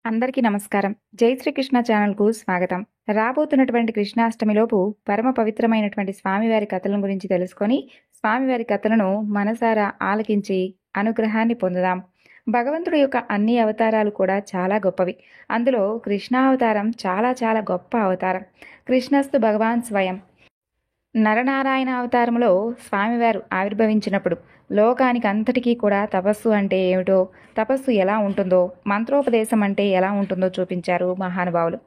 అందరికీ నమస్కారం. జై శ్రీకృష్ణ ఛానల్‌కు స్వాగతం. రాబోతున్నటువంటి కృష్ణాష్టమిలోపు పరమ పవిత్రమైనటువంటి స్వామివారి కథలను గురించి తెలుసుకొని, స్వామివారి కథలను మనసారా ఆలకించి అనుగ్రహాన్ని పొందుదాం. భగవంతుడి యొక్క అన్ని అవతారాలు కూడా చాలా గొప్పవి. అందులో కృష్ణావతారం చాలా చాలా గొప్ప అవతారం. కృష్ణస్తు భగవాన్ స్వయం. నరనారాయణ అవతారంలో స్వామివారు ఆవిర్భవించినప్పుడు లోకానికి అంతటికీ కూడా తపస్సు అంటే ఏమిటో, తపస్సు ఎలా ఉంటుందో, మంత్రోపదేశం అంటే ఎలా ఉంటుందో చూపించారు మహానుభావులు.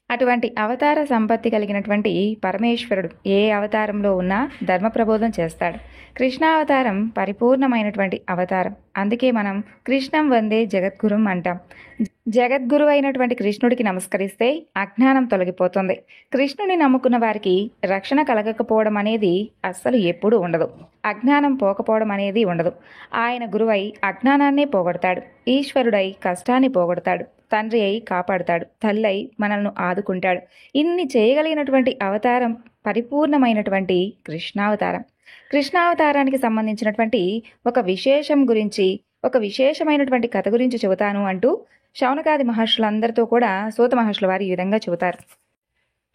అటువంటి అవతార సంపత్తి కలిగినటువంటి పరమేశ్వరుడు ఏ అవతారంలో ఉన్నా ధర్మ ప్రబోధం చేస్తాడు. కృష్ణావతారం పరిపూర్ణమైనటువంటి అవతారం. అందుకే మనం కృష్ణం వందే జగద్గురుం అంటాం. జగద్గురు అయినటువంటి కృష్ణుడికి నమస్కరిస్తే అజ్ఞానం తొలగిపోతుంది. కృష్ణుని నమ్ముకున్న వారికి రక్షణ కలగకపోవడం అనేది అస్సలు ఎప్పుడూ ఉండదు. అజ్ఞానం పోకపోవడం అనేది ఉండదు. ఆయన గురువై అజ్ఞానాన్నే పోగొడతాడు. ఈశ్వరుడై కష్టాన్ని పోగొడతాడు. తండ్రి అయి కాపాడుతాడు. తల్లై మనల్ని ఆదుకుంటాడు. ఇన్ని చేయగలిగినటువంటి అవతారం పరిపూర్ణమైనటువంటి కృష్ణావతారం. కృష్ణావతారానికి సంబంధించినటువంటి ఒక విశేషం గురించి, ఒక విశేషమైనటువంటి కథ గురించి చెబుతాను అంటూ శౌనకాది మహర్షులందరితో కూడా సూత మహర్షుల వారు ఈ విధంగా చెబుతారు.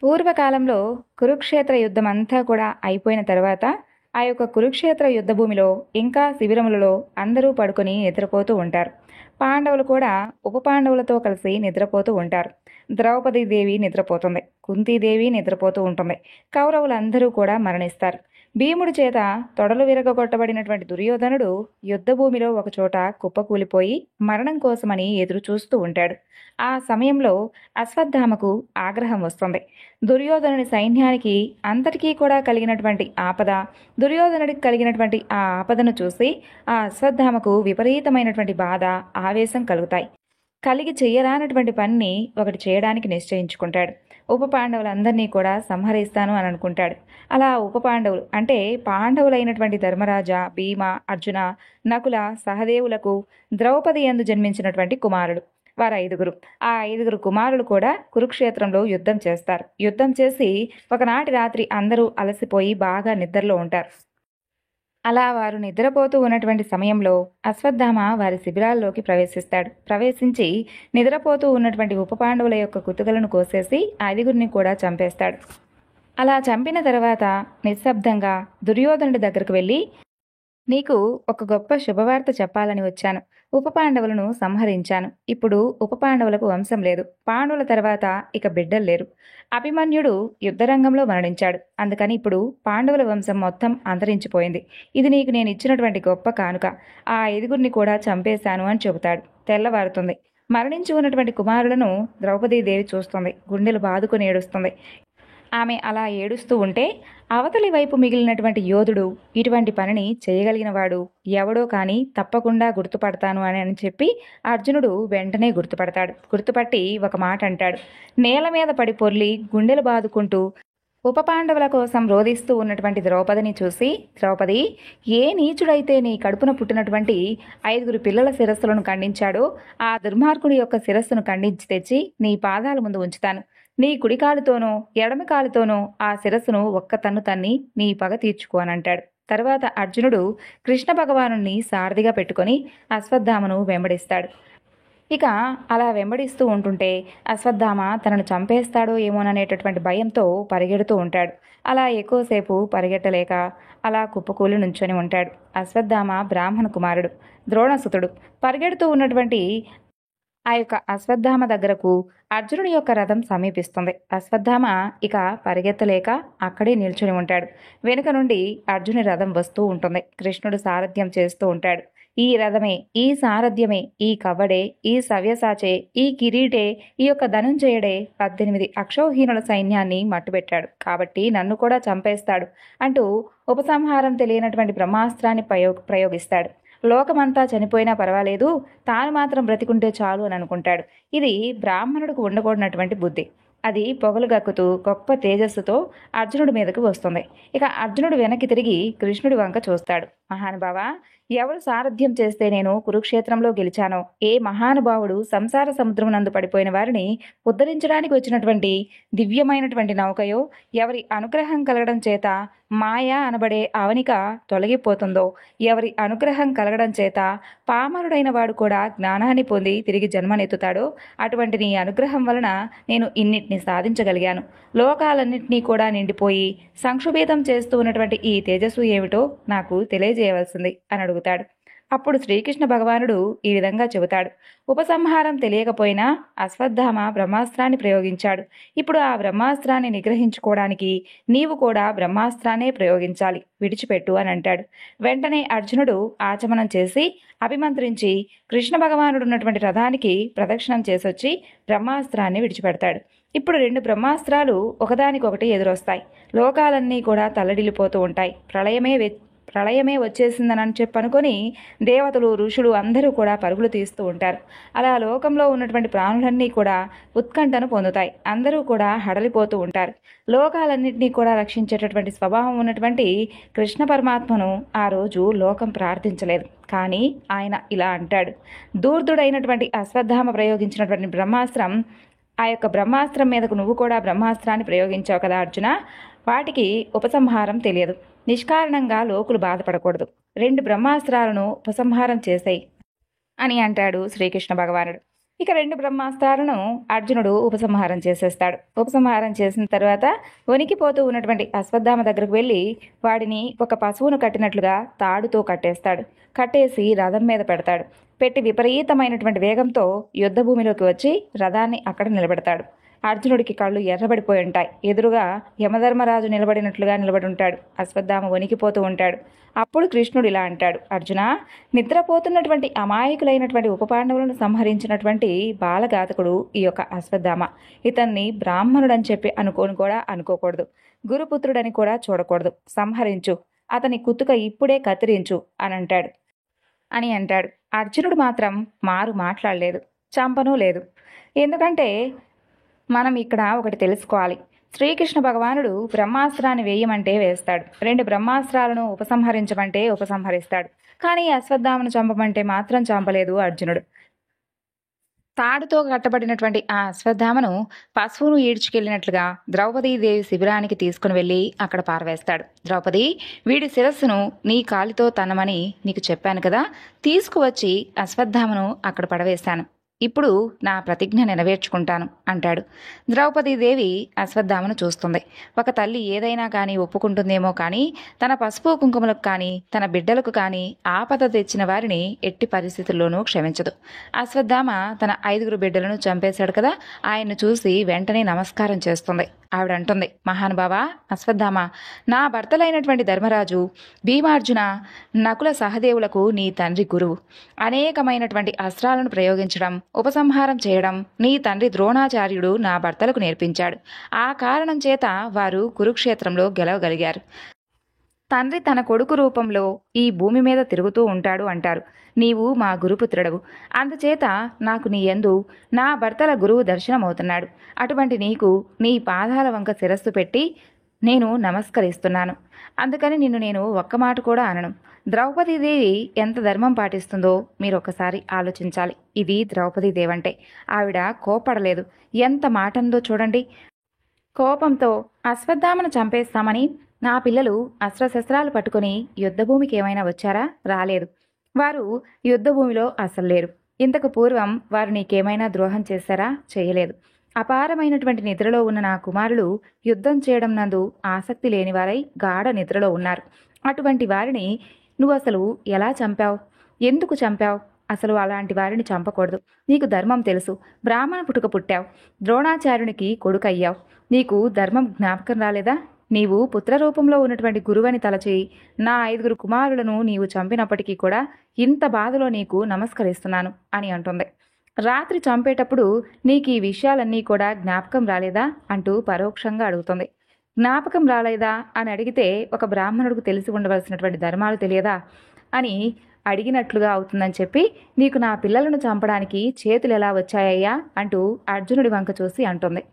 పూర్వకాలంలో కురుక్షేత్ర యుద్ధం అంతా కూడా అయిపోయిన తర్వాత ఆ యొక్క కురుక్షేత్ర యుద్ధ భూమిలో ఇంకా శిబిరములలో అందరూ పడుకొని నిద్రపోతూ ఉంటారు. పాండవులు కూడా ఉప పాండవులతో కలిసి నిద్రపోతూ ఉంటారు. ద్రౌపదీదేవి నిద్రపోతుంది. కుంతీదేవి నిద్రపోతూ ఉంటుంది. కౌరవులందరూ కూడా మరణిస్తారు. భీముడి చేత తొడలు విరగొట్టబడినటువంటి దుర్యోధనుడు యుద్ధభూమిలో ఒకచోట కుప్పకూలిపోయి మరణం కోసమని ఎదురు చూస్తూ ఉంటాడు. ఆ సమయంలో అశ్వత్థామకు ఆగ్రహం వస్తుంది. దుర్యోధనుని సైన్యానికి అంతటికీ కూడా కలిగినటువంటి ఆపద, దుర్యోధనుడికి కలిగినటువంటి ఆ ఆపదను చూసి ఆ అశ్వత్థామకు విపరీతమైనటువంటి బాధ, ఆవేశం కలుగుతాయి. కలిగి చెయ్యరానటువంటి పనిని ఒకటి చేయడానికి నిశ్చయించుకుంటాడు. ఉప పాండవులందరినీ కూడా సంహరిస్తాను అని అనుకుంటాడు. అలా ఉప పాండవులు అంటే పాండవులైనటువంటి ధర్మరాజ, భీమ, అర్జున, నకుల, సహదేవులకు ద్రౌపది యందు జన్మించినటువంటి కుమారుడు వారు 5. ఆ 5 కుమారులు కూడా కురుక్షేత్రంలో యుద్ధం చేస్తారు. యుద్ధం చేసి ఒకనాటి రాత్రి అందరూ అలసిపోయి బాగా నిద్రలో ఉంటారు. అలా వారు నిద్రపోతూ ఉన్నటువంటి సమయంలో అశ్వత్థామ వారి శిబిరాల్లోకి ప్రవేశిస్తాడు. ప్రవేశించి నిద్రపోతూ ఉన్నటువంటి ఉప పాండవుల యొక్క కుతుకలను కోసేసి 5 కూడా చంపేస్తాడు. అలా చంపిన తర్వాత నిశ్శబ్దంగా దుర్యోధనుడి దగ్గరకు వెళ్ళి, నీకు ఒక గొప్ప శుభవార్త చెప్పాలని వచ్చాను. ఉప పాండవులను సంహరించాను. ఇప్పుడు ఉప పాండవులకు వంశం లేదు. పాండవుల తర్వాత ఇక బిడ్డలు లేరు. అభిమన్యుడు యుద్ధరంగంలో మరణించాడు. అందుకని ఇప్పుడు పాండవుల వంశం మొత్తం అంతరించిపోయింది. ఇది నీకు నేను ఇచ్చినటువంటి గొప్ప కానుక. ఆ 5 కూడా చంపేశాను అని చెబుతాడు. తెల్లవారుతుంది. మరణించి ఉన్నటువంటి కుమారులను ద్రౌపదీదేవి చూస్తుంది. గుండెలు బాదుకుని ఏడుస్తుంది. ఆమె అలా ఏడుస్తూ ఉంటే అవతలి వైపు మిగిలినటువంటి యోధుడు ఇటువంటి పనిని చేయగలిగినవాడు ఎవడో కానీ తప్పకుండా గుర్తుపడతాను అని చెప్పి అర్జునుడు వెంటనే గుర్తుపడతాడు. గుర్తుపట్టి ఒక మాట అంటాడు. నేల మీద పడి పొర్లి గుండెలు బాదుకుంటూ ఉప పాండవుల కోసం రోధిస్తూ ఉన్నటువంటి ద్రౌపదిని చూసి, ద్రౌపది, ఏ నీచుడైతే నీ కడుపున పుట్టినటువంటి 5 పిల్లల శిరస్సులను ఖండించాడో ఆ దుర్మార్గుడి యొక్క శిరస్సును ఖండించి తెచ్చి నీ పాదాల ముందు ఉంచుతాను. నీ కుడి కాలుతోనో ఎడమ కాలుతోనో ఆ శిరస్సును ఒక్క తన్ను తన్ని నీ పగ తీర్చుకో అని అంటాడు. తర్వాత అర్జునుడు కృష్ణ భగవానుణ్ణి సారథిగా పెట్టుకొని అశ్వత్థామను వెంబడిస్తాడు. ఇక అలా వెంబడిస్తూ ఉంటుంటే అశ్వత్థామ తనను చంపేస్తాడో ఏమోననేటటువంటి భయంతో పరిగెడుతూ ఉంటాడు. అలా ఎక్కువసేపు పరిగెట్టలేక అలా కుప్పకూలి నుంచొని ఉంటాడు. అశ్వత్థామ బ్రాహ్మణ కుమారుడు, ద్రోణసుతుడు. పరిగెడుతూ ఉన్నటువంటి ఆ యొక్క అశ్వత్థామ దగ్గరకు అర్జునుడి యొక్క రథం సమీపిస్తుంది. అశ్వత్థామ ఇక పరిగెత్తలేక అక్కడే నిల్చుని ఉంటాడు. వెనుక నుండి అర్జుని రథం వస్తూ ఉంటుంది. కృష్ణుడు సారథ్యం చేస్తూ ఉంటాడు. ఈ రథమే, ఈ సారథ్యమే, ఈ కవ్వడే, ఈ సవ్యసాచే, ఈ కిరీటే, ఈ యొక్క ధనుంజయుడే 18 అక్షౌహీనుల సైన్యాన్ని మట్టుబెట్టాడు. కాబట్టి నన్ను కూడా చంపేస్తాడు అంటూ ఉపసంహారం తెలియనటువంటి బ్రహ్మాస్త్రాన్ని ప్రయోగిస్తాడు. లోకమంతా చనిపోయినా పర్వాలేదు, తాను మాత్రం బ్రతికుంటే చాలు అని అనుకుంటాడు. ఇది బ్రాహ్మణుడికి ఉండకూడనటువంటి బుద్ధి. అది పొగలు గక్కుతూ గొప్ప తేజస్సుతో అర్జునుడి మీదకు వస్తుంది. ఇక అర్జునుడు వెనక్కి తిరిగి కృష్ణుడి వంక చూస్తాడు. మహానుభావా, ఎవరు సారథ్యం చేస్తే నేను కురుక్షేత్రంలో గెలిచానో, ఏ మహానుభావుడు సంసార సముద్రం నందు పడిపోయిన వారిని ఉద్ధరించడానికి వచ్చినటువంటి దివ్యమైనటువంటి నౌకయో, ఎవరి అనుగ్రహం కలగడం చేత మాయా అనబడే అవనిక తొలగిపోతుందో, ఎవరి అనుగ్రహం కలగడం చేత పామరుడైన వాడు కూడా జ్ఞానాన్ని పొంది తిరిగి జన్మనెత్తుతాడో, అటువంటి నీ అనుగ్రహం వలన నేను ఇన్నిటిని సాధించగలిగాను. లోకాలన్నింటినీ కూడా నిండిపోయి సంక్షుభేదం చేస్తూ ఉన్నటువంటి ఈ తేజస్సు ఏమిటో నాకు తెలియజేయవలసింది అని అడుగుతాడు. అప్పుడు శ్రీకృష్ణ భగవానుడు ఈ విధంగా చెబుతాడు. ఉపసంహారం తెలియకపోయినా అశ్వత్థామ బ్రహ్మాస్త్రాన్ని ప్రయోగించాడు. ఇప్పుడు ఆ బ్రహ్మాస్త్రాన్ని నిగ్రహించుకోవడానికి నీవు కూడా బ్రహ్మాస్త్రాన్నే ప్రయోగించాలి, విడిచిపెట్టు అని అంటాడు. వెంటనే అర్జునుడు ఆచమనం చేసి అభిమంత్రించి కృష్ణ భగవానుడు ఉన్నటువంటి రథానికి ప్రదక్షిణం చేసొచ్చి బ్రహ్మాస్త్రాన్ని విడిచిపెడతాడు. ఇప్పుడు 2 బ్రహ్మాస్త్రాలు ఒకదానికొకటి ఎదురొస్తాయి. లోకాలన్నీ కూడా తల్లడిల్లిపోతూ ఉంటాయి. ప్రళయమే వచ్చేసిందని చెప్పనుకొని దేవతలు, ఋషులు అందరూ కూడా పరుగులు తీస్తూ ఉంటారు. అలా లోకంలో ఉన్నటువంటి ప్రాణులన్నీ కూడా ఉత్కంఠను పొందుతాయి. అందరూ కూడా హడలిపోతూ ఉంటారు. లోకాలన్నింటినీ కూడా రక్షించేటటువంటి స్వభావం ఉన్నటువంటి కృష్ణ పరమాత్మను ఆ రోజు లోకం ప్రార్థించలేదు. కానీ ఆయన ఇలా అంటాడు. దూర్దుడైనటువంటి అశ్వత్థామ ప్రయోగించినటువంటి బ్రహ్మాస్త్రం, ఆ యొక్క బ్రహ్మాస్త్రం మీదకు నువ్వు కూడా బ్రహ్మాస్త్రాన్ని ప్రయోగించావు కదా అర్జున, వాటికి ఉపసంహారం తెలియదు. నిష్కారణంగా లోకులు బాధపడకూడదు. 2 బ్రహ్మాస్త్రాలను ఉపసంహారం చేసేయి అని అంటాడు శ్రీకృష్ణ భగవానుడు. ఇక 2 బ్రహ్మాస్త్రాలను అర్జునుడు ఉపసంహారం చేసేస్తాడు. ఉపసంహారం చేసిన తర్వాత వణికిపోతూ ఉన్నటువంటి అశ్వత్థామ దగ్గరకు వెళ్ళి వాడిని ఒక పశువును కట్టినట్లుగా తాడుతో కట్టేస్తాడు. కట్టేసి రథం మీద పెడతాడు. పెట్టి విపరీతమైనటువంటి వేగంతో యుద్ధభూమిలోకి వచ్చి రథాన్ని అక్కడ నిలబెడతాడు. అర్జునుడికి కళ్ళు ఎర్రబడిపోయి ఉంటాయి. ఎదురుగా యమధర్మరాజు నిలబడినట్లుగా నిలబడి ఉంటాడు. అశ్వత్థామ వణికిపోతూ ఉంటాడు. అప్పుడు కృష్ణుడు ఇలా అంటాడు. అర్జున, నిద్రపోతున్నటువంటి అమాయకులైనటువంటి ఉపపాండవులను సంహరించినటువంటి బాలఘాతకుడు ఈ యొక్క అశ్వత్థామ. ఇతన్ని బ్రాహ్మణుడని చెప్పి అనుకోకూడదు. గురుపుత్రుడని కూడా చూడకూడదు. సంహరించు, అతని కుతుక ఇప్పుడే కత్తిరించు అని అంటాడు. అర్జునుడు మాత్రం మాట్లాడలేదు, చంపనూ లేదు. ఎందుకంటే మనం ఇక్కడ ఒకటి తెలుసుకోవాలి. శ్రీకృష్ణ భగవానుడు బ్రహ్మాస్త్రాన్ని వేయమంటే వేస్తాడు. 2 బ్రహ్మాస్త్రాలను ఉపసంహరించమంటే ఉపసంహరిస్తాడు. కానీ అశ్వత్థామను చంపమంటే మాత్రం చంపలేదు అర్జునుడు. తాడుతో కట్టబడినటువంటి ఆ అశ్వత్థామను పశువును ఈడ్చుకెళ్ళినట్లుగా ద్రౌపదీదేవి శిబిరానికి తీసుకుని వెళ్ళి అక్కడ పారవేస్తాడు. ద్రౌపది, వీడి శిరస్సును నీ కాలితో తన్నమని నీకు చెప్పాను కదా, తీసుకువచ్చి అశ్వత్థామను అక్కడ పడవేశాను. ఇప్పుడు నా ప్రతిజ్ఞ నెరవేర్చుకుంటాను అంటాడు. ద్రౌపదీదేవి అశ్వత్థామను చూస్తుంది. ఒక తల్లి ఏదైనా కానీ ఒప్పుకుంటుందేమో కానీ తన పసుపు కుంకుమలకు కానీ తన బిడ్డలకు కానీ ఆపద తెచ్చిన వారిని ఎట్టి పరిస్థితుల్లోనూ క్షమించదు. అశ్వత్థామ తన 5 బిడ్డలను చంపేశాడు కదా, ఆయన్ను చూసి వెంటనే నమస్కారం చేస్తుంది. ఆవిడంటుంది, మహానుభావ అశ్వత్థామ, నా భర్తలైనటువంటి ధర్మరాజు, భీమార్జున, నకుల సహదేవులకు నీ తండ్రి గురువు. అనేకమైనటువంటి అస్త్రాలను ప్రయోగించడం, ఉపసంహారం చేయడం నీ తండ్రి ద్రోణాచార్యుడు నా భర్తలకు నేర్పించాడు. ఆ కారణం చేత వారు కురుక్షేత్రంలో గెలవగలిగారు. తండ్రి తన కొడుకు రూపంలో ఈ భూమి మీద తిరుగుతూ ఉంటాడు అంటారు. నీవు మా గురుపుత్రుడవు. అందుచేత నాకు నీ యందు నా భర్తల గురువు దర్శనమవుతున్నాడు. అటువంటి నీకు నీ పాదాల వంక శిరస్సు పెట్టి నేను నమస్కరిస్తున్నాను. అందుకని నిన్ను నేను ఒక్క మాట కూడా అనను. ద్రౌపదీదేవి ఎంత ధర్మం పాటిస్తుందో మీరొక్కసారి ఆలోచించాలి. ఇది ద్రౌపదీదేవి అంటే. ఆవిడ కోపడలేదు, ఎంత మాటందో చూడండి. కోపంతో అశ్వత్థామను చంపేస్తామని నా పిల్లలు అస్త్రశస్త్రాలు పట్టుకుని యుద్ధభూమికి ఏమైనా వచ్చారా? రాలేదు. వారు యుద్ధభూమిలో అసలు లేరు. ఇంతకు పూర్వం వారు నీకేమైనా ద్రోహం చేశారా? చేయలేదు. అపారమైనటువంటి నిద్రలో ఉన్న నా కుమారులు యుద్ధం చేయడం నందు ఆసక్తి లేనివారై గాఢ నిద్రలో ఉన్నారు. అటువంటి వారిని నువ్వు అసలు ఎలా చంపావు? ఎందుకు చంపావు? అసలు అలాంటి వారిని చంపకూడదు. నీకు ధర్మం తెలుసు. బ్రాహ్మణ పుట్టుక పుట్టావు. ద్రోణాచార్యునికి కొడుకయ్యావు. నీకు ధర్మం జ్ఞాపకం రాలేదా? నీవు పుత్రరూపంలో ఉన్నటువంటి గురువని తలచి నా 5 కుమారులను నీవు చంపినప్పటికీ కూడా ఇంత బాధలో నీకు నమస్కరిస్తున్నాను అని అంటుంది. రాత్రి చంపేటప్పుడు నీకు ఈ విషయాలన్నీ కూడా జ్ఞాపకం రాలేదా అంటూ పరోక్షంగా అడుగుతుంది. జ్ఞాపకం రాలేదా అని అడిగితే ఒక బ్రాహ్మణుడికి తెలిసి ఉండవలసినటువంటి ధర్మాలు తెలియదా అని అడిగినట్లుగా అవుతుందని చెప్పి నీకు నా పిల్లలను చంపడానికి చేతులు ఎలా వచ్చాయ్యా అంటూ అర్జునుడి వంక చూసి అంటుంది.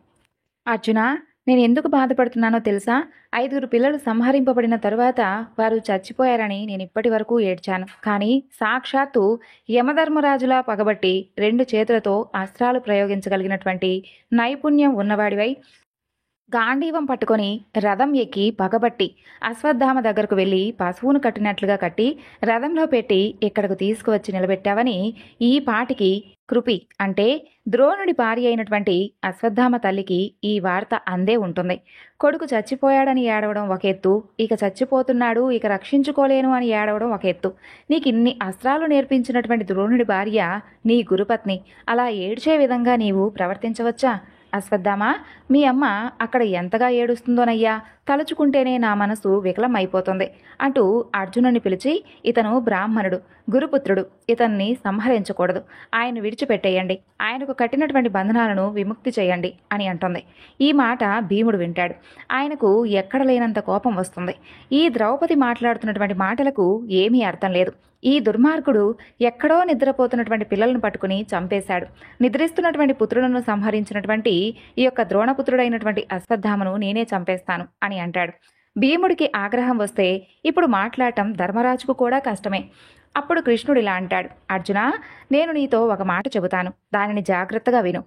అర్జున, నేను ఎందుకు బాధపడుతున్నానో తెలుసా? 5గురు పిల్లలు సంహరింపబడిన తరువాత వారు చచ్చిపోయారని నేను ఇప్పటి వరకు ఏడ్చాను. కానీ సాక్షాత్తు యమధర్మరాజులా పగబట్టి 2 చేతులతో అస్త్రాలు ప్రయోగించగలిగినటువంటి నైపుణ్యం ఉన్నవాడివై గాంధీవం పట్టుకొని రథం ఎక్కి పగబట్టి అశ్వత్థామ దగ్గరకు వెళ్ళి పశువును కట్టినట్లుగా కట్టి రథంలో పెట్టి ఇక్కడకు తీసుకువచ్చి నిలబెట్టావని ఈ పాటికి కృపి అంటే ద్రోణుడి భార్య అయినటువంటి అశ్వత్థామ తల్లికి ఈ వార్త అందే ఉంటుంది. కొడుకు చచ్చిపోయాడని ఏడవడం ఒక ఎత్తు, ఇక చచ్చిపోతున్నాడు ఇక రక్షించుకోలేను అని ఏడవడం ఒక ఎత్తు. నీకు ఇన్ని అస్త్రాలు నేర్పించినటువంటి ద్రోణుడి భార్య నీ గురుపత్ని. అలా ఏడ్చే విధంగా నీవు ప్రవర్తించవచ్చా? అశ్వత్థామ, మీ అమ్మ అక్కడ ఎంతగా ఏడుస్తుందోనయ్యా, తలుచుకుంటేనే నా మనసు వికలం అయిపోతుంది అంటూ అర్జునుని పిలిచి, ఇతను బ్రాహ్మణుడు, గురుపుత్రుడు, ఇతన్ని సంహరించకూడదు, ఆయన విడిచిపెట్టేయండి, ఆయనకు కట్టినటువంటి బంధనాలను విముక్తి చేయండి అని అంటుంది. ఈ మాట భీముడు వింటాడు. ఆయనకు ఎక్కడ లేనంత కోపం వస్తుంది. ఈ ద్రౌపది మాట్లాడుతున్నటువంటి మాటలకు ఏమీ అర్థం లేదు. ఈ దుర్మార్గుడు ఎక్కడో నిద్రపోతున్నటువంటి పిల్లలను పట్టుకుని చంపేశాడు. నిద్రిస్తున్నటువంటి పుత్రులను సంహరించినటువంటి ఈ యొక్క ద్రోణపుత్రుడైనటువంటి అశ్వత్థామను నేనే చంపేస్తాను అని అంటాడు. భీముడికి ఆగ్రహం వస్తే ఇప్పుడు మాట్లాడటం ధర్మరాజుకు కూడా కష్టమే. అప్పుడు కృష్ణుడు ఇలా అంటాడు, అర్జున, నేను నీతో ఒక మాట చెబుతాను, దానిని జాగ్రత్తగా విను.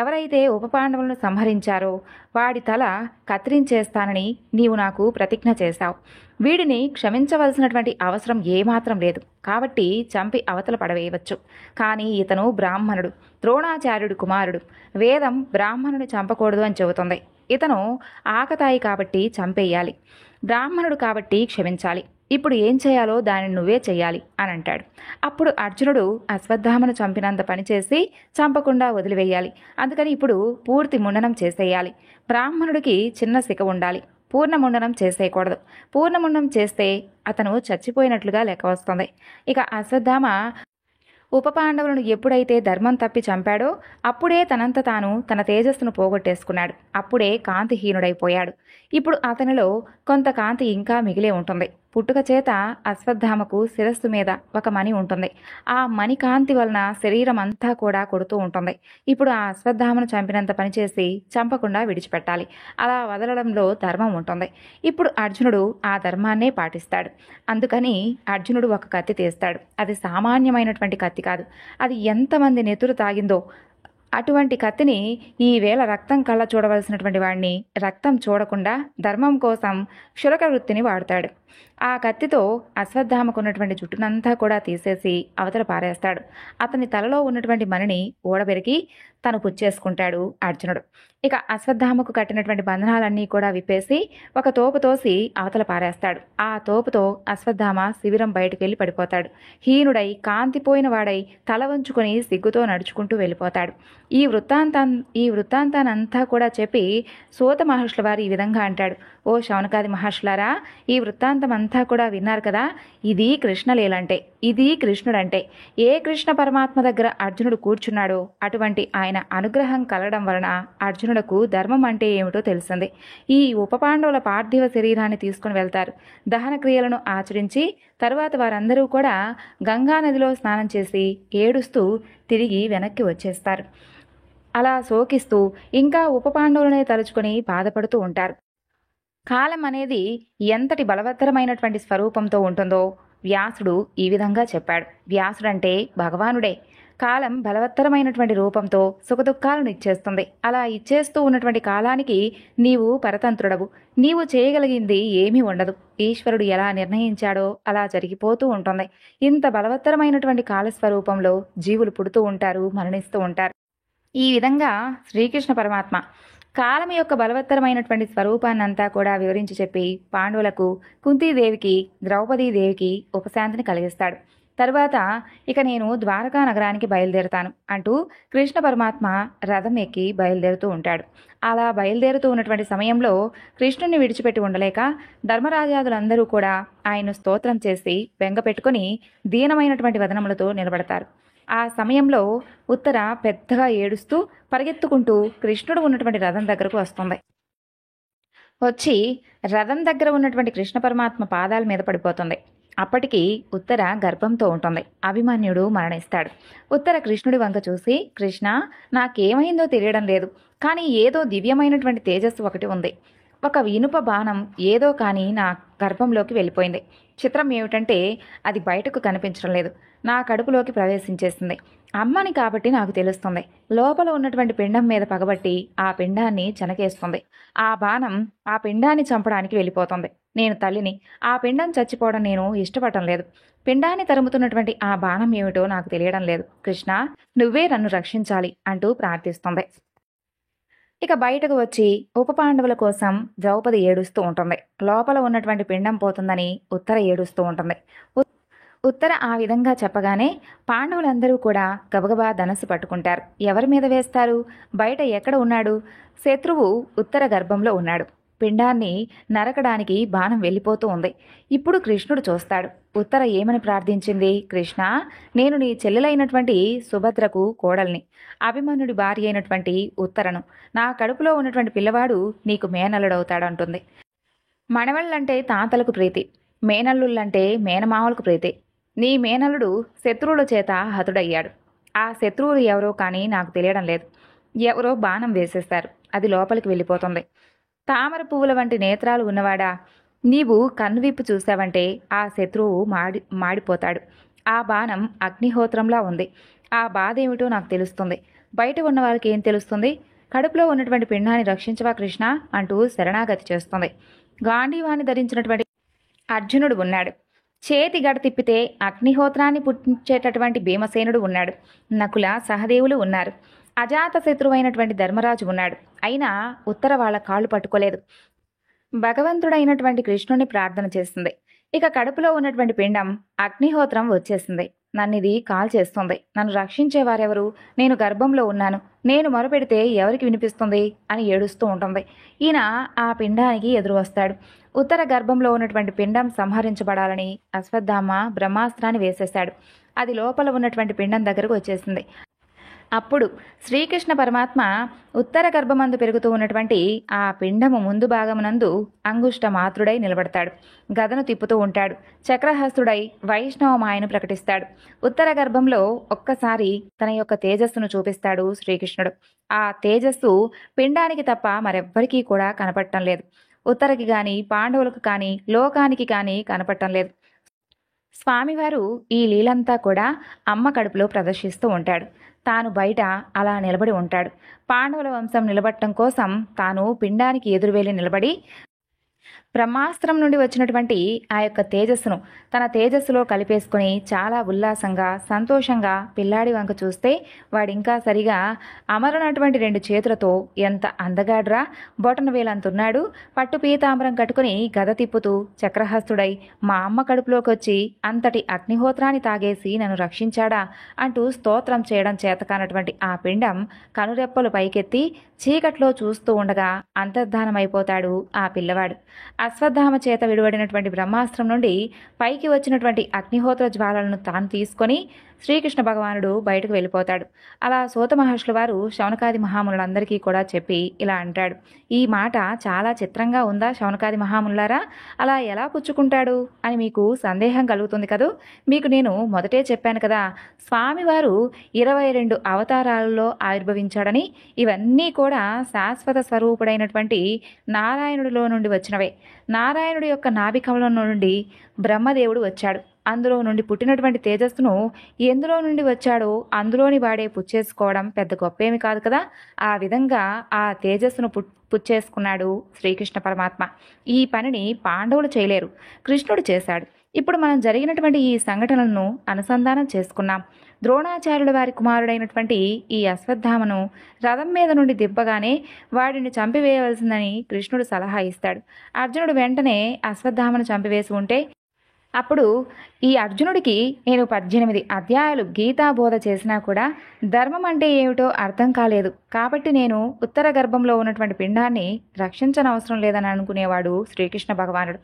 ఎవరైతే ఉపపాండవులను సంహరించారో వాడి తల కత్తిరించేస్తానని నీవు నాకు ప్రతిజ్ఞ చేశావు. వీడిని క్షమించవలసినటువంటి అవసరం ఏమాత్రం లేదు, కాబట్టి చంపి అవతల పడవేయవచ్చు. కానీ ఇతను బ్రాహ్మణుడు, ద్రోణాచార్యుడి కుమారుడు. వేదం బ్రాహ్మణుని చంపకూడదు అని చెబుతుంది. ఇతను ఆకతాయి కాబట్టి చంపేయాలి, బ్రాహ్మణుడు కాబట్టి క్షమించాలి. ఇప్పుడు ఏం చేయాలో దానిని నువ్వే చెయ్యాలి అని అంటాడు. అప్పుడు అర్జునుడు అశ్వత్థామను చంపినంత పనిచేసి చంపకుండా వదిలివేయాలి. అందుకని ఇప్పుడు పూర్తి ముండనం చేసేయాలి. బ్రాహ్మణుడికి చిన్న శిఖ ఉండాలి, పూర్ణ ముండనం చేసేయకూడదు. పూర్ణ ముండనం చేస్తే అతను చచ్చిపోయినట్లుగా లెక్క వస్తుంది. ఇక అశ్వత్థామ ఉపపాండవులను ఎప్పుడైతే ధర్మం తప్పి చంపాడో అప్పుడే తనంత తాను తన తేజస్సును పోగొట్టేసుకున్నాడు. అప్పుడే కాంతిహీనుడైపోయాడు. ఇప్పుడు అతనిలో కొంత కాంతి ఇంకా మిగిలే ఉంటుంది. పుట్టుక చేత అశ్వత్థామకు శిరస్సు మీద ఒక మణి ఉంటుంది. ఆ మణి కాంతి వలన శరీరం అంతా కూడా కొడుతూ ఉంటుంది. ఇప్పుడు ఆ అశ్వత్థామను చంపినంత పనిచేసి చంపకుండా విడిచిపెట్టాలి. అలా వదలడంలో ధర్మం ఉంటుంది. ఇప్పుడు అర్జునుడు ఆ ధర్మాన్నే పాటిస్తాడు. అందుకని అర్జునుడు ఒక కత్తి తీస్తాడు. అది సామాన్యమైనటువంటి కత్తి కాదు. అది ఎంతమంది నెత్తురు తాగిందో అటువంటి కత్తిని, ఈవేళ రక్తం కళ్ళ చూడవలసినటువంటి వాడిని రక్తం చూడకుండా ధర్మం కోసం క్షురక వృత్తిని వాడతాడు. ఆ కత్తితో అశ్వత్థామకున్నటువంటి జుట్టునంతా కూడా తీసేసి అవతల పారేస్తాడు. అతని తలలో ఉన్నటువంటి మణిని ఊడబెరికి తను పుచ్చేసుకుంటాడు అర్జునుడు. ఇక అశ్వత్థామకు కట్టినటువంటి బంధనాలన్నీ కూడా విప్పేసి ఒక తోపు తోసి అవతల పారేస్తాడు. ఆ తోపుతో అశ్వత్థామ శిబిరం బయటకు వెళ్ళి పడిపోతాడు. హీనుడై కాంతిపోయిన వాడై తల వంచుకొని సిగ్గుతో నడుచుకుంటూ వెళ్ళిపోతాడు. ఈ వృత్తాంతానంతా కూడా చెప్పి సూత మహర్షుల వారు ఈ విధంగా అంటాడు, ఓ శౌనకాది మహర్షులారా, ఈ వృత్తాంతం అంతా కూడా విన్నారు కదా. ఇది కృష్ణలీలంటే, ఇది కృష్ణుడంటే. ఏ కృష్ణ పరమాత్మ దగ్గర అర్జునుడు కూర్చున్నాడో అటువంటి ఆయన అనుగ్రహం కలగడం వలన అర్జునుడకు ధర్మం అంటే ఏమిటో తెలిసింది. ఈ ఉపపాండవుల పార్థివ శరీరాన్ని తీసుకుని వెళ్తారు. దహన క్రియలను ఆచరించి తరువాత వారందరూ కూడా గంగానదిలో స్నానం చేసి ఏడుస్తూ తిరిగి వెనక్కి వచ్చేస్తారు. అలా శోకిస్తూ ఇంకా ఉపపాండవులనే తలుచుకొని బాధపడుతూ ఉంటారు. కాలం అనేది ఎంతటి బలవత్తరమైనటువంటి స్వరూపంతో ఉంటుందో వ్యాసుడు ఈ విధంగా చెప్పాడు. వ్యాసుడంటే భగవానుడే. కాలం బలవత్తరమైనటువంటి రూపంతో సుఖదుఖాలను ఇచ్చేస్తుంది. అలా ఇచ్చేస్తూ ఉన్నటువంటి కాలానికి నీవు పరతంత్రుడవు. నీవు చేయగలిగింది ఏమీ ఉండదు. ఈశ్వరుడు ఎలా నిర్ణయించాడో అలా జరిగిపోతూ ఉంటుంది. ఇంత బలవత్తరమైనటువంటి కాలస్వరూపంలో జీవులు పుడుతూ ఉంటారు, మరణిస్తూ ఉంటారు. ఈ విధంగా శ్రీకృష్ణ పరమాత్మ కాలం యొక్క బలవత్తరమైనటువంటి స్వరూపాన్నంతా కూడా వివరించి చెప్పి పాండవులకు, కుంతీదేవికి, ద్రౌపదీదేవికి ఉపశాంతిని కలిగిస్తాడు. తరువాత ఇక నేను ద్వారకా నగరానికి బయలుదేరుతాను అంటూ కృష్ణ పరమాత్మ రథం ఎక్కి బయలుదేరుతూ ఉంటాడు. అలా బయలుదేరుతూ ఉన్నటువంటి సమయంలో కృష్ణుని విడిచిపెట్టి ఉండలేక ధర్మరాజాదులందరూ కూడా ఆయన్ను స్తోత్రం చేసి బెంగ పెట్టుకుని దీనమైనటువంటి వదనములతో నిలబడతారు. ఆ సమయంలో ఉత్తర పెద్దగా ఏడుస్తూ పరిగెత్తుకుంటూ కృష్ణుడు ఉన్నటువంటి రథం దగ్గరకు వస్తుంది. వచ్చి రథం దగ్గర ఉన్నటువంటి కృష్ణ పరమాత్మ పాదాల మీద పడిపోతుంది. అప్పటికి ఉత్తర గర్భంతో ఉంటుంది. అభిమన్యుడు మరణిస్తాడు. ఉత్తర కృష్ణుడి వంక చూసి, కృష్ణ, నాకేమైందో తెలియడం లేదు, కానీ ఏదో దివ్యమైనటువంటి తేజస్సు ఒకటి ఉంది. ఒక ఇనుప బాణం ఏదో కానీ నా గర్భంలోకి వెళ్ళిపోయింది. చిత్రం ఏమిటంటే అది బయటకు కనిపించడం లేదు, నా కడుపులోకి ప్రవేశించేసింది. అమ్మని కాబట్టి నాకు తెలుస్తుంది. లోపల ఉన్నటువంటి పిండం మీద పగబట్టి ఆ పిండాన్ని చెనకేస్తుంది. ఆ బాణం ఆ పిండాన్ని చంపడానికి వెళ్ళిపోతుంది. నేను తల్లిని. ఆ పిండం చచ్చిపోవడం నేను ఇష్టపడటం లేదు. పిండాన్ని తరుముతున్నటువంటి ఆ బాణం ఏమిటో నాకు తెలియడం లేదు. కృష్ణ, నువ్వే నన్ను రక్షించాలి అంటూ ప్రార్థిస్తుంది. ఇక బయటకు వచ్చి ఉపపాండవుల కోసం ద్రౌపది ఏడుస్తూ ఉంటుంది. లోపల ఉన్నటువంటి పిండం పోతుందని ఉత్తర ఏడుస్తూ ఉంటుంది. ఉత్తర ఆ విధంగా చెప్పగానే పాండవులందరూ కూడా గబగబా ధనస్సు పట్టుకుంటారు. ఎవరి మీద వేస్తారు? బయట ఎక్కడ ఉన్నాడు? శత్రువు ఉత్తర గర్భంలో ఉన్నాడు. పిండాన్ని నరకడానికి బాణం వెళ్ళిపోతూ ఉంది. ఇప్పుడు కృష్ణుడు చూస్తాడు. ఉత్తర ఏమని ప్రార్థించింది? కృష్ణ, నేను నీ చెల్లెలైనటువంటి సుభద్రకు కోడల్ని, అభిమన్యుడి భార్య అయినటువంటి ఉత్తరను. నా కడుపులో ఉన్నటువంటి పిల్లవాడు నీకు మేనల్లుడవుతాడంటుంది. మనవళ్ళంటే తాతలకు ప్రీతి, మేనల్లుళ్ళంటే మేనమామలకు ప్రీతి. నీ మేనల్లుడు శత్రువుల చేత హతుడయ్యాడు. ఆ శత్రువులు ఎవరో కానీ నాకు తెలియడం లేదు. ఎవరో బాణం వేసేస్తారు, అది లోపలికి వెళ్ళిపోతుంది. తామర పువ్వుల వంటి నేత్రాలు ఉన్నవాడా, నీవు కన్నువిప్పు చూసావంటే ఆ శత్రువు మాడిపోతాడు. ఆ బాణం అగ్నిహోత్రంలా ఉంది. ఆ బాధ ఏమిటో నాకు తెలుస్తుంది. బయట ఉన్న వాళ్ళకి ఏం తెలుస్తుంది? కడుపులో ఉన్నటువంటి పిండాన్ని రక్షించవా కృష్ణ అంటూ శరణాగతి చేస్తుంది. గాంధీవాన్ని ధరించినటువంటి అర్జునుడు ఉన్నాడు. చేతి గడ తిప్పితే అగ్నిహోత్రాన్ని పుట్టించేటటువంటి భీమసేనుడు ఉన్నాడు. నకుల, సహదేవులు ఉన్నారు. అజాత శత్రువైనటువంటి ధర్మరాజు ఉన్నాడు. అయినా ఉత్తర వాళ్ళ కాళ్ళు పట్టుకోలేదు. భగవంతుడైనటువంటి కృష్ణుని ప్రార్థన చేస్తుంది. ఇక కడుపులో ఉన్నటువంటి పిండం అగ్నిహోత్రం వచ్చేసింది. నన్నిది కాల్చేస్తుంది. నన్ను రక్షించేవారెవరు? నేను గర్భంలో ఉన్నాను. నేను మొరపెడితే ఎవరికి వినిపిస్తుంది అని ఏడుస్తూ ఉంటుంది. ఈయన ఆ పిండానికి ఎదురు వస్తాడు. ఉత్తర గర్భంలో ఉన్నటువంటి పిండం సంహరించబడాలని అశ్వత్థామ బ్రహ్మాస్త్రాన్ని వేసేశాడు. అది లోపల ఉన్నటువంటి పిండం దగ్గరకు వచ్చేసింది. అప్పుడు శ్రీకృష్ణ పరమాత్మ ఉత్తర గర్భమందు పెరుగుతూ ఉన్నటువంటి ఆ పిండము ముందు భాగమునందు అంగుష్ట మాత్రుడై నిలబడతాడు. గదను తిప్పుతూ ఉంటాడు. చక్రహస్తుడై వైష్ణవ మాయను ప్రకటిస్తాడు. ఉత్తర గర్భంలో ఒక్కసారి తన యొక్క తేజస్సును చూపిస్తాడు శ్రీకృష్ణుడు. ఆ తేజస్సు పిండానికి తప్ప మరెవ్వరికీ కూడా కనపడటం లేదు. ఉత్తరకి కానీ, పాండవులకు కానీ, లోకానికి కానీ కనపడటం లేదు. స్వామివారు ఈ లీలంతా కూడా అమ్మ కడుపులో ప్రదర్శిస్తూ ఉంటాడు. తాను బయట అలా నిలబడి ఉంటాడు. పాండవుల వంశం నిలబడటం కోసం తాను పిండానికి ఎదురువేలి నిలబడి బ్రహ్మాస్త్రం నుండి వచ్చినటువంటి ఆ యొక్క తేజస్సును తన తేజస్సులో కలిపేసుకుని చాలా ఉల్లాసంగా, సంతోషంగా పిల్లాడి వంక చూస్తే వాడింకా సరిగా అమరనటువంటి 2 చేతులతో ఎంత అందగాడ్రా, బొటన వేలంతున్నాడు, పట్టు పీతాంబరం కట్టుకుని గద తిప్పుతూ చక్రహస్తుడై మా అమ్మ కడుపులోకి వచ్చి అంతటి అగ్నిహోత్రాన్ని తాగేసి నన్ను రక్షించాడా అంటూ స్తోత్రం చేయడం చేతకానటువంటి ఆ పిండం కనురెప్పలు పైకెత్తి చీకట్లో చూస్తూ ఉండగా అంతర్ధానమైపోతాడు ఆ పిల్లవాడు. అశ్వత్థామ చేత విడువడినటువంటి బ్రహ్మాస్త్రం నుండి పైకి వచ్చినటువంటి అగ్నిహోత్ర జ్వాలలను తాను తీసుకొని శ్రీకృష్ణ భగవానుడు బయటకు వెళ్ళిపోతాడు. అలా సూత మహర్షుల వారు శౌనకాది మహామునులందరికీ కూడా చెప్పి ఇలా అంటాడు. ఈ మాట చాలా చిత్రంగా ఉందా శౌనకాది మహామునులారా? అలా ఎలా పుచ్చుకుంటాడు అని మీకు సందేహం కలుగుతుంది కదూ. మీకు నేను మొదటే చెప్పాను కదా, స్వామివారు 22 అవతారాలలో ఆవిర్భవించాడని. ఇవన్నీ కూడా శాశ్వత స్వరూపుడైనటువంటి నారాయణుడిలో నుండి వచ్చినవే. నారాయణుడి యొక్క నాభికమలం నుండి బ్రహ్మదేవుడు వచ్చాడు. అందులో నుండి పుట్టినటువంటి తేజస్సును ఎందులో నుండి వచ్చాడో అందులోని వాడే పుచ్చేసుకోవడం పెద్ద గొప్పేమి కాదు కదా. ఆ విధంగా ఆ తేజస్సును పుచ్చేసుకున్నాడు శ్రీకృష్ణ పరమాత్మ. ఈ పనిని పాండవులు చేయలేరు, కృష్ణుడు చేశాడు. ఇప్పుడు మనం జరిగినటువంటి ఈ సంఘటనలను అనుసంధానం చేసుకున్నాం. ద్రోణాచార్యుల వారి కుమారుడైనటువంటి ఈ అశ్వత్థామను రథం మీద నుండి దిబ్బగానే వాడిని చంపివేయవలసిందని కృష్ణుడు సలహా ఇస్తాడు. అర్జునుడు వెంటనే అశ్వత్థామను చంపివేసి ఉంటే అప్పుడు ఈ అర్జునుడికి నేను 18 అధ్యాయాలు గీతాబోధ చేసినా కూడా ధర్మం అంటే ఏమిటో అర్థం కాలేదు. కాబట్టి నేను ఉత్తర గర్భంలో ఉన్నటువంటి పిండాన్ని రక్షించనవసరం లేదని అనుకునేవాడు శ్రీకృష్ణ భగవానుడు.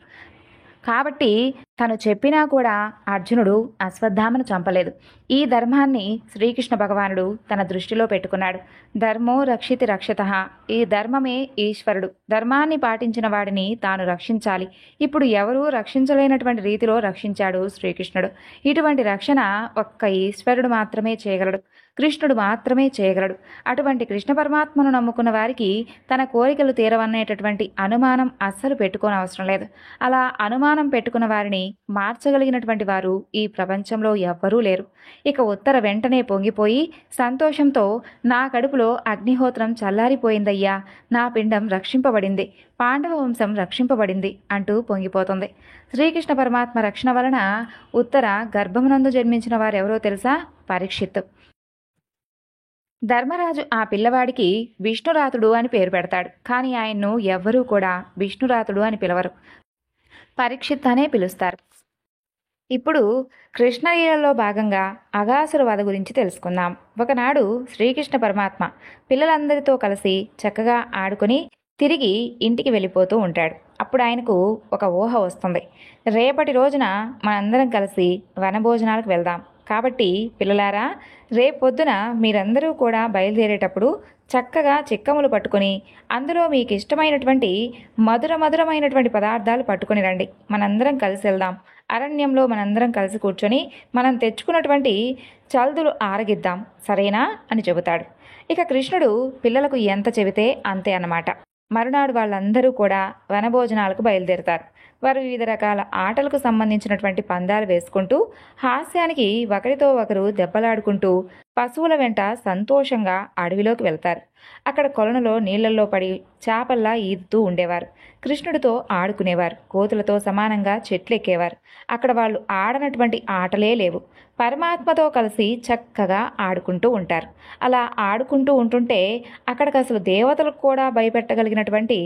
కాబట్టి తను చెప్పినా కూడా అర్జునుడు అశ్వత్థామను చంపలేదు. ఈ ధర్మాన్ని శ్రీకృష్ణ భగవానుడు తన దృష్టిలో పెట్టుకున్నాడు. ధర్మో రక్షితి రక్షితః. ఈ ధర్మమే ఈశ్వరుడు. ధర్మాన్ని పాటించిన వాడిని తాను రక్షించాలి. ఇప్పుడు ఎవరూ రక్షించలేనటువంటి రీతిలో రక్షించాడు శ్రీకృష్ణుడు. ఇటువంటి రక్షణ ఒక్క ఈశ్వరుడు మాత్రమే చేయగలడు. కృష్ణుడు మాత్రమే చేయగలడు. అటువంటి కృష్ణ పరమాత్మను నమ్ముకున్న వారికి తన కోరికలు తీరవనేటటువంటి అనుమానం అస్సలు పెట్టుకోనవసరం లేదు. అలా అనుమానం పెట్టుకున్న వారిని మార్చగలిగినటువంటి వారు ఈ ప్రపంచంలో ఎవ్వరూ లేరు. ఇక ఉత్తర వెంటనే పొంగిపోయి సంతోషంతో, నా కడుపులో అగ్నిహోత్రం చల్లారిపోయిందయ్యా, నా పిండం రక్షింపబడింది, పాండవ వంశం రక్షింపబడింది అంటూ పొంగిపోతుంది. శ్రీకృష్ణ పరమాత్మ రక్షణ వలన ఉత్తర గర్భమునందు జన్మించిన వారెవరో తెలుసా? పరీక్షిత్తు. ధర్మరాజు ఆ పిల్లవాడికి విష్ణురాతుడు అని పేరు పెడతాడు. కానీ ఆయన్ను ఎవ్వరూ కూడా విష్ణురాతుడు అని పిలవరు, పరీక్షిత్ అనే పిలుస్తారు. ఇప్పుడు కృష్ణలీలలో భాగంగా అఘాసుర వధ గురించి తెలుసుకుందాం. ఒకనాడు శ్రీకృష్ణ పరమాత్మ పిల్లలందరితో కలిసి చక్కగా ఆడుకుని తిరిగి ఇంటికి వెళ్ళిపోతూ ఉంటాడు. అప్పుడు ఆయనకు ఒక ఊహ వస్తుంది. రేపటి రోజున మనందరం కలిసి వనభోజనాలకు వెళ్దాం. కాబట్టి పిల్లలారా, రేపొద్దున మీరందరూ కూడా బయలుదేరేటప్పుడు చక్కగా చిక్కములు పట్టుకొని అందులో మీకు ఇష్టమైనటువంటి మధురమైనటువంటి పదార్థాలు పట్టుకొని రండి. మనందరం కలిసి వెళ్దాం. అరణ్యంలో మనందరం కలిసి కూర్చొని మనం తెచ్చుకున్నటువంటి చల్దులు ఆరగిద్దాం, సరేనా అని చెబుతాడు. ఇక కృష్ణుడు పిల్లలకు ఎంత చెబితే అంతే అన్నమాట. మరునాడు వాళ్ళందరూ కూడా వనభోజనాలకు బయలుదేరుతారు. వారు వివిధ రకాల ఆటలకు సంబంధించినటువంటి పందాలు వేసుకుంటూ, హాస్యానికి ఒకరితో ఒకరు దెబ్బలాడుకుంటూ పశువుల వెంట సంతోషంగా అడవిలోకి వెళ్తారు. అక్కడ కొలనులో నీళ్లలో పడి చేపల్లా ఈదుతూ ఉండేవారు. కృష్ణుడితో ఆడుకునేవారు. కోతులతో సమానంగా చెట్లెక్కేవారు. అక్కడ వాళ్ళు ఆడనటువంటి ఆటలే లేవు. పరమాత్మతో కలిసి చక్కగా ఆడుకుంటూ ఉంటారు. అలా ఆడుకుంటూ ఉంటుంటే అక్కడికి అసలు దేవతలకు కూడా భయపెట్టగలిగినటువంటి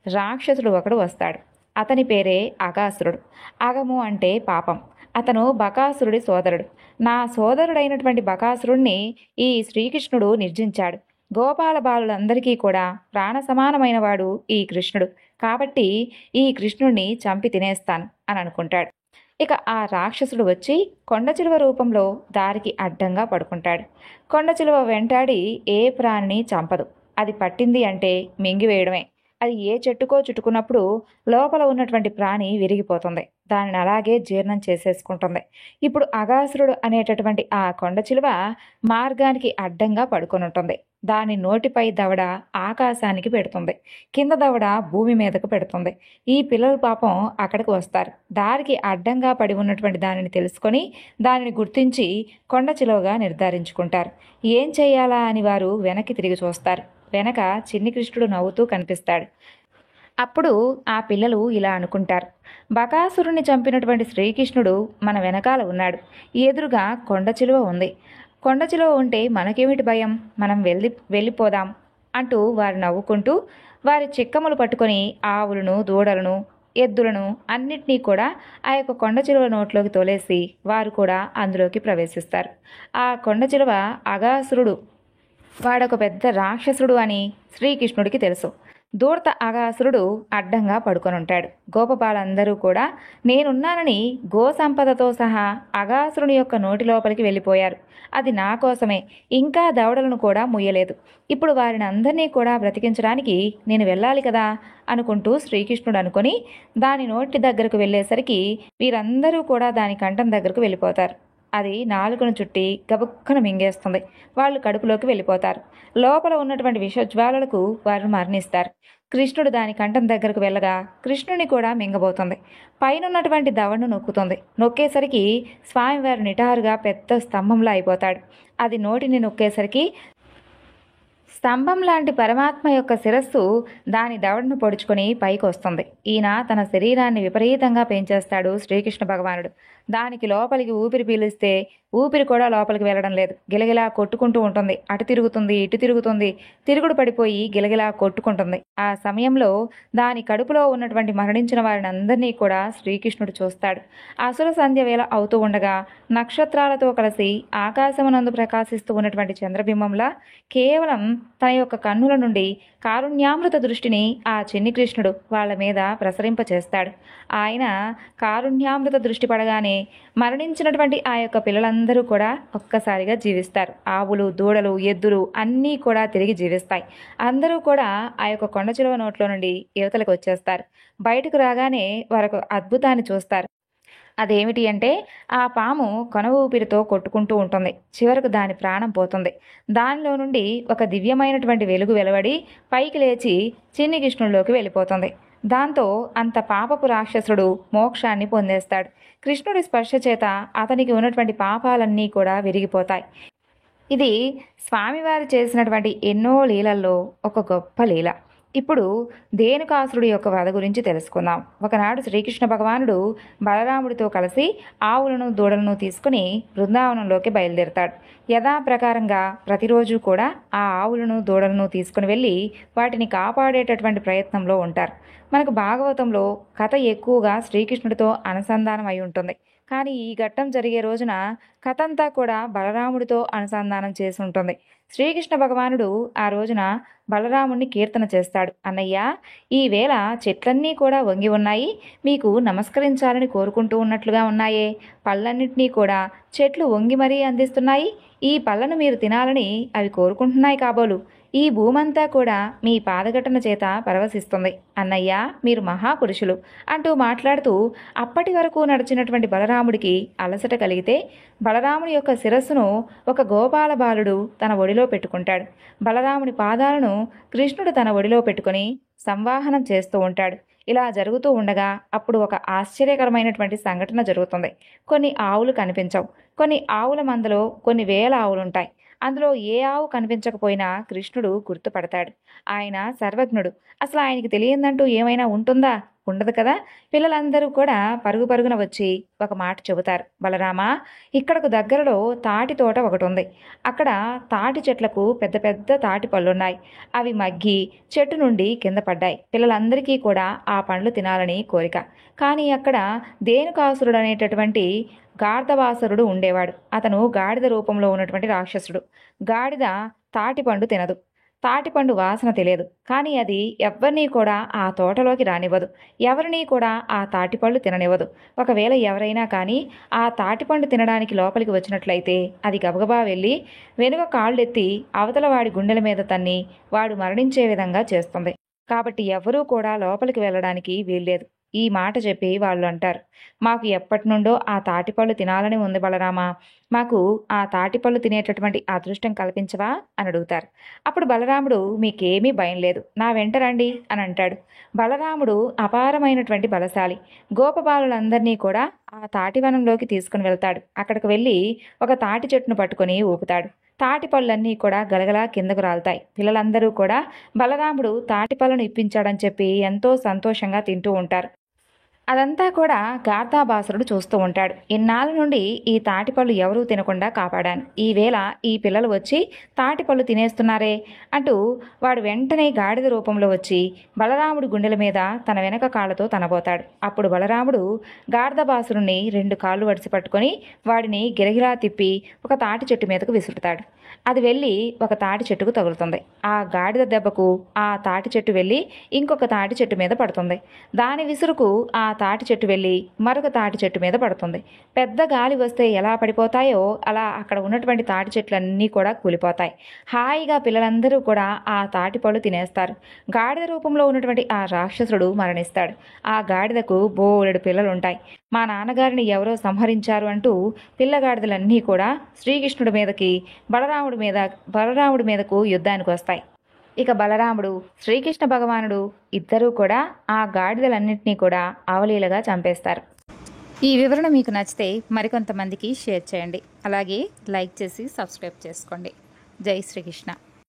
రాక్షసుడు ఒకడు వస్తాడు. అతని పేరే అఘాసురుడు. అగము అంటే పాపం. అతను బకాసురుడి సోదరుడు. నా సోదరుడైనటువంటి బకాసురుణ్ణి ఈ శ్రీకృష్ణుడు నిర్జించాడు. గోపాల బాలులందరికీ కూడా ప్రాణ సమానమైన వాడు ఈ కృష్ణుడు. కాబట్టి ఈ కృష్ణుడిని చంపి తినేస్తాను అని అనుకుంటాడు. ఇక ఆ రాక్షసుడు వచ్చి కొండచిలువ రూపంలో దారికి అడ్డంగా పడుకుంటాడు. కొండచిలువ వెంటాడి ఏ ప్రాణిని చంపదు. అది పట్టింది అంటే మింగివేయడమే. అది ఏ చెట్టుకో చుట్టుకున్నప్పుడు లోపల ఉన్నటువంటి ప్రాణి విరిగిపోతుంది. దానిని అలాగే జీర్ణం చేసేసుకుంటుంది. ఇప్పుడు అఘాసురుడు అనేటటువంటి ఆ కొండ చిలువ మార్గానికి అడ్డంగా పడుకొని ఉంటుంది. దాని నోటిపై దవడ ఆకాశానికి పెడుతుంది, కింద దవడ భూమి మీదకు పెడుతుంది. ఈ పిల్లలు పాపం అక్కడికి వస్తారు. దారికి అడ్డంగా పడి ఉన్నటువంటి దానిని తెలుసుకొని దానిని గుర్తించి కొండ చిలువగా నిర్ధారించుకుంటారు. ఏం చేయాలా అని వారు వెనక్కి తిరిగి చూస్తారు. వెనక చిన్ని కృష్ణుడు నవ్వుతూ కనిపిస్తాడు. అప్పుడు ఆ పిల్లలు ఇలా అనుకుంటారు, బకాసురుణ్ణి చంపినటువంటి శ్రీకృష్ణుడు మన వెనకాల ఉన్నాడు. ఎదురుగా కొండ చిలువ ఉంది. కొండ చిలువ ఉంటే మనకేమిటి భయం, మనం వెళ్ళిపోదాం అంటూ వారు నవ్వుకుంటూ వారి చిక్కములు పట్టుకొని ఆవులను, దూడలను, ఎద్దులను అన్నిటినీ కూడా ఆ యొక్క కొండ చిలువ నోట్లోకి తోలేసి వారు కూడా అందులోకి ప్రవేశిస్తారు. ఆ కొండ చిలువ అఘాసురుడు, వాడొక పెద్ద రాక్షసుడు అని శ్రీకృష్ణుడికి తెలుసు. దూర్త అఘాసురుడు అడ్డంగా పడుకొనుంటాడు. గోపబాలందరూ కూడా నేనున్నానని గో సంపదతో సహా అఘాసురుని యొక్క నోటి లోపలికి వెళ్ళిపోయారు. అది నా కోసమే. ఇంకా దవడలను కూడా ముయ్యలేదు. ఇప్పుడు వారిని అందరినీ కూడా బ్రతికించడానికి నేను వెళ్ళాలి కదా అనుకుంటూ శ్రీకృష్ణుడు అనుకొని దాని నోటి దగ్గరకు వెళ్ళేసరికి వీరందరూ కూడా దాని కంఠం దగ్గరకు వెళ్ళిపోతారు. అది నాలుకను చుట్టి గబుక్కను మింగేస్తుంది. వాళ్ళు కడుపులోకి వెళ్ళిపోతారు. లోపల ఉన్నటువంటి విషజ్వాలలకు వారు మరణిస్తారు. కృష్ణుడు దాని కంఠం దగ్గరకు వెళ్ళగా కృష్ణుని కూడా మింగబోతుంది. పైనున్నటువంటి దవడను నొక్కుతుంది. నొక్కేసరికి స్వామివారు నిటారుగా పెద్ద స్తంభంలా అయిపోతాడు. అది నోటిని నొక్కేసరికి స్తంభం లాంటి పరమాత్మ యొక్క శిరస్సు దాని దవడను పొడుచుకొని పైకి వస్తుంది. ఈయన తన శరీరాన్ని విపరీతంగా పెంచేస్తాడు శ్రీకృష్ణ భగవానుడు. దానికి లోపలికి ఊపిరి పీలిస్తే ఊపిరి కూడా లోపలికి వెళ్ళడం లేదు. గిలగిలా కొట్టుకుంటూ ఉంటుంది. అటు తిరుగుతుంది, ఇటు తిరుగుతుంది, తిరుగుడు పడిపోయి గిలగిలా కొట్టుకుంటుంది. ఆ సమయంలో దాని కడుపులో ఉన్నటువంటి మరణించిన వారిని అందరినీ కూడా శ్రీకృష్ణుడు చూస్తాడు. అసుర సంధ్య వేళ అవుతూ ఉండగా నక్షత్రాలతో కలిసి ఆకాశమునందు ప్రకాశిస్తూ ఉన్నటువంటి చంద్రబింబంలా కేవలం తన యొక్క కన్నుల నుండి కారుణ్యామృత దృష్టిని ఆ చిన్ని కృష్ణుడు వాళ్ళ మీద ప్రసరింపచేస్తాడు. ఆయన కారుణ్యామృత దృష్టి పడగానే మరణించినటువంటి ఆ యొక్క పిల్లలందరూ కూడా ఒక్కసారిగా జీవిస్తారు. ఆవులు, దూడలు, ఎద్దులు అన్నీ కూడా తిరిగి జీవిస్తాయి. అందరూ కూడా ఆ యొక్క కొండ చిలువ నోట్లో నుండి యువతలకు వచ్చేస్తారు. బయటకు రాగానే వారొక అద్భుతాన్ని చూస్తారు. అదేమిటి అంటే ఆ పాము కొన ఊపిరితో కొట్టుకుంటూ ఉంటుంది. చివరకు దాని ప్రాణం పోతుంది. దానిలో నుండి ఒక దివ్యమైనటువంటి వెలుగు వెలువడి పైకి లేచి చిన్ని కృష్ణుడిలోకి వెళ్ళిపోతుంది. దాంతో అంత పాపపు రాక్షసుడు మోక్షాన్ని పొందేస్తాడు. కృష్ణుడి స్పర్శ చేత అతనికి ఉన్నటువంటి పాపాలన్నీ కూడా విరిగిపోతాయి. ఇది స్వామివారు చేసినటువంటి ఎన్నో లీలల్లో ఒక గొప్ప లీల. ఇప్పుడు ధేనుకాసురుడి యొక్క వధ గురించి తెలుసుకుందాం. ఒకనాడు శ్రీకృష్ణ భగవానుడు బలరాముడితో కలిసి ఆవులను, దూడలను తీసుకుని బృందావనంలోకి బయలుదేరతాడు. యథాప్రకారంగా ప్రతిరోజు కూడా ఆ ఆవులను, దూడలను తీసుకుని వెళ్ళి వాటిని కాపాడేటటువంటి ప్రయత్నంలో ఉంటారు. మనకు భాగవతంలో కథ ఎక్కువగా శ్రీకృష్ణుడితో అనుసంధానం అయి ఉంటుంది. కానీ ఈ ఘట్టం జరిగే రోజున కథ అంతా కూడా బలరాముడితో అనుసంధానం చేసి ఉంటుంది. శ్రీకృష్ణ భగవానుడు ఆ రోజున బలరాముడిని కీర్తన చేస్తాడు. అన్నయ్య, ఈవేళ చెట్లన్నీ కూడా వంగి ఉన్నాయి, మీకు నమస్కరించాలని కోరుకుంటూ ఉన్నట్లుగా ఉన్నాయే. పళ్ళన్నింటినీ కూడా చెట్లు వంగి మరీ అందిస్తున్నాయి. ఈ పళ్ళను మీరు తినాలని అవి కోరుకుంటున్నాయి కాబోలు. ఈ భూమంతా కూడా మీ పాదఘటన చేత పరవశిస్తుంది. అన్నయ్య, మీరు మహాపురుషులు అంటూ మాట్లాడుతూ అప్పటి వరకు నడిచినటువంటి బలరాముడికి అలసట కలిగితే బలరాముడి యొక్క శిరస్సును ఒక గోపాల బాలుడు తన ఒడిలో పెట్టుకుంటాడు. బలరాముడి పాదాలను కృష్ణుడు తన ఒడిలో పెట్టుకుని సంవాహనం చేస్తూ ఉంటాడు. ఇలా జరుగుతూ ఉండగా అప్పుడు ఒక ఆశ్చర్యకరమైనటువంటి సంఘటన జరుగుతుంది. కొన్ని ఆవులు కనిపించవు. కొన్ని ఆవుల మందలో కొన్ని వేల ఆవులుంటాయి. అందులో ఏ ఆవు కనిపించకపోయినా కృష్ణుడు గుర్తుపడతాడు. ఆయన సర్వజ్ఞుడు. అసలు ఆయనకి తెలియందంటూ ఏమైనా ఉంటుందా? ఉండదు కదా. పిల్లలందరూ కూడా పరుగు పరుగున వచ్చి ఒక మాట చెబుతారు. బలరామా, ఇక్కడకు దగ్గరలో తాటి తోట ఒకటి ఉంది. అక్కడ తాటి చెట్లకు పెద్ద పెద్ద తాటి పళ్ళున్నాయి. అవి మగ్గి చెట్టు నుండి కింద పడ్డాయి. పిల్లలందరికీ కూడా ఆ పండ్లు తినాలని కోరిక. కానీ అక్కడ ధేనుకాసురుడు అనేటటువంటి గార్ధవాసురుడు ఉండేవాడు. అతను గాడిద రూపంలో ఉన్నటువంటి రాక్షసుడు. గాడిద తాటిపండు తినదు. తాటిపండు వాసన తెలియదు. కానీ అది ఎవరినీ కూడా ఆ తోటలోకి రానివ్వదు. ఎవరినీ కూడా ఆ తాటిపళ్ళు తిననివ్వదు. ఒకవేళ ఎవరైనా కానీ ఆ తాటిపండు తినడానికి లోపలికి వచ్చినట్లయితే అది గబగబా వెళ్ళి వెనుక కాళ్ళెత్తి అవతల వాడి గుండెల మీద తన్ని వాడు మరణించే విధంగా చేస్తుంది. కాబట్టి ఎవరూ కూడా లోపలికి వెళ్ళడానికి వీల్లేదు. ఈ మాట చెప్పి వాళ్ళు అంటారు, మాకు ఎప్పటి నుండో ఆ తాటిపళ్ళు తినాలని ఉంది బలరామా, మాకు ఆ తాటిపళ్ళు తినేటటువంటి అదృష్టం కల్పించవా అని అడుగుతారు. అప్పుడు బలరాముడు, మీకేమీ భయం లేదు, నా వెంట రండి అని అంటాడు. బలరాముడు అపారమైనటువంటి బలశాలి. గోపబాలులందరినీ కూడా ఆ తాటివనంలోకి తీసుకుని వెళ్తాడు. అక్కడికి వెళ్ళి ఒక తాటి చెట్టును పట్టుకొని ఊపుతాడు. తాటి పళ్ళన్నీ కూడా గలగలా కిందకు రాలుతాయి. పిల్లలందరూ కూడా బలరాముడు తాటి పళ్ళను ఇప్పించాడని చెప్పి ఎంతో సంతోషంగా తింటూ ఉంటారు. అదంతా కూడా గార్ధాబాసురుడు చూస్తూ ఉంటాడు. ఇన్నాళ్ళ నుండి ఈ తాటిపళ్ళు ఎవరూ తినకుండా కాపాడాను. ఈవేళ ఈ పిల్లలు వచ్చి తాటిపళ్ళు తినేస్తున్నారే అంటూ వాడు వెంటనే గాడిద రూపంలో వచ్చి బలరాముడు గుండెల మీద తన వెనక కాళ్ళతో తనబోతాడు. అప్పుడు బలరాముడు గార్ధబాసురుణ్ణి 2 కాళ్ళు వడిసి పట్టుకొని వాడిని గిరగిరా తిప్పి ఒక తాటి చెట్టు మీదకు విసురుతాడు. అది వెళ్ళి ఒక తాటి చెట్టుకు తగులుతుంది. ఆ గాడిద దెబ్బకు ఆ తాటి చెట్టు వెళ్ళి ఇంకొక తాటి చెట్టు మీద పడుతుంది. దాని విసురుకు ఆ తాటి చెట్టు వెళ్ళి మరొక తాటి చెట్టు మీద పడుతుంది. పెద్ద గాలి వస్తే ఎలా పడిపోతాయో అలా అక్కడ ఉన్నటువంటి తాటి చెట్లన్నీ కూడా కూలిపోతాయి. హాయిగా పిల్లలందరూ కూడా ఆ తాటి పళ్ళు తినేస్తారు. గాడిద రూపంలో ఉన్నటువంటి ఆ రాక్షసుడు మరణిస్తాడు. ఆ గాడిదకు బోలెడు పిల్లలుంటాయి. మా నాన్నగారిని ఎవరో సంహరించారు అంటూ పిల్లగాడిదలన్నీ కూడా శ్రీకృష్ణుడి మీదకి బలరాముడి మీదకు యుద్ధానికి వస్తాయి. ఇక బలరాముడు, శ్రీకృష్ణ భగవానుడు ఇద్దరూ కూడా ఆ గాడిదలన్నింటినీ కూడా అవలీలగా చంపేస్తారు. ఈ వివరణ మీకు నచ్చితే మరికొంతమందికి షేర్ చేయండి. అలాగే లైక్ చేసి సబ్స్క్రైబ్ చేసుకోండి. జై శ్రీకృష్ణ.